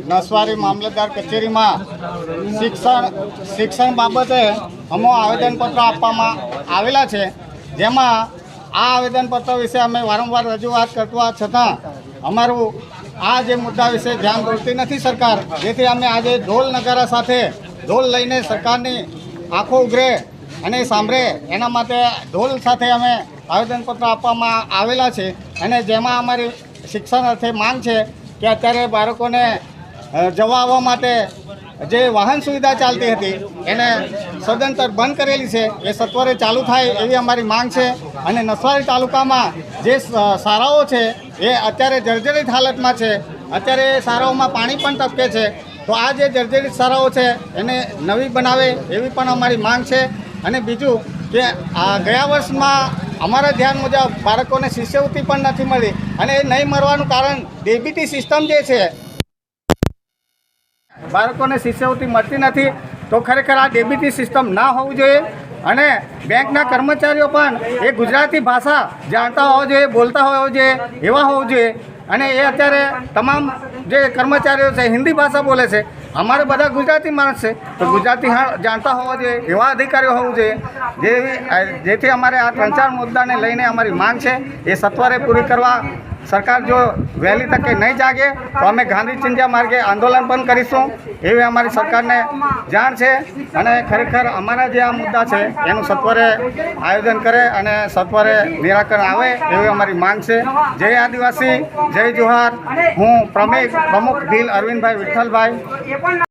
નસવાડી મામલતદાર કચેરીમાં શિક્ષણ બાબતે અમો આવેદનપત્ર આપવામાં આવેલા છે, જેમાં આ આવેદનપત્ર વિશે અમે વારંવાર રજૂઆત કરતા છતાં અમારું આ જે મુદ્દા વિશે ધ્યાન દોરતી નથી સરકાર, જેથી અમે આજે ઢોલ નગારા સાથે ઢોલ લઈને સરકારની આંખો ઉઘરે અને સાંભળે એના માટે ઢોલ સાથે અમે આવેદનપત્ર આપવામાં આવેલા છે. અને જેમાં અમારી શિક્ષણ અર્થે માંગ છે કે અત્યારે બાળકોને જવા આવવા માટે જે વાહન સુવિધા ચાલતી હતી એને સદંતર બંધ કરેલી છે, એ સત્વરે ચાલુ થાય એવી અમારી માંગ છે. અને નસવાડી તાલુકામાં જે શાળાઓ છે એ અત્યારે જર્જરિત હાલતમાં છે. અત્યારે શાળાઓમાં પાણી પણ ટપકે છે, તો આ જે જર્જરિત શાળાઓ છે એને નવી બનાવે એવી પણ અમારી માંગ છે. અને બીજું કે આ ગયા વર્ષમાં અમારા ધ્યાન મુજબ બાળકોને શિષ્યવૃત્તિ પણ નથી મળી, અને એ નહીં મળવાનું કારણ ડીબીટી સિસ્ટમ જે છે, બાળકોને શિષ્યવૃત્તિ મળતી નથી. તો ખરેખર આ ડીબીટી સિસ્ટમ ના હોવું જોઈએ. અને બેંકના કર્મચારીઓ પણ એ ગુજરાતી ભાષા જાણતા હોવા જોઈએ, બોલતા હોવા જોઈએ, એવા હોવું જોઈએ. અને એ અત્યારે તમામ જે કર્મચારીઓ છે હિન્દી ભાષા બોલે છે, અમારે બધા ગુજરાતી માણસ છે, તો ગુજરાતી જાણતા હોવા જોઈએ, એવા અધિકારીઓ હોવું જોઈએ. જેથી અમારે આ 3-4 મુદ્દાને લઈને અમારી માંગ છે એ સત્વરે પૂરી કરવા સરકાર જો વહેલી તકે નહીં જાગે તો અમે ગાંધી ચિંધ્યા માર્ગે આંદોલન પણ કરીશું, એવી અમારી સરકારને જાણ છે. અને ખરેખર અમારા જે આ મુદ્દા છે એનું સત્વરે આયોજન કરે અને સત્વરે નિરાકરણ આવે એવી અમારી માંગ છે. જય આદિવાસી, જય જોહાર. હું પ્રમુખ ભીલ અરવિંદભાઈ વિઠ્ઠલભાઈ.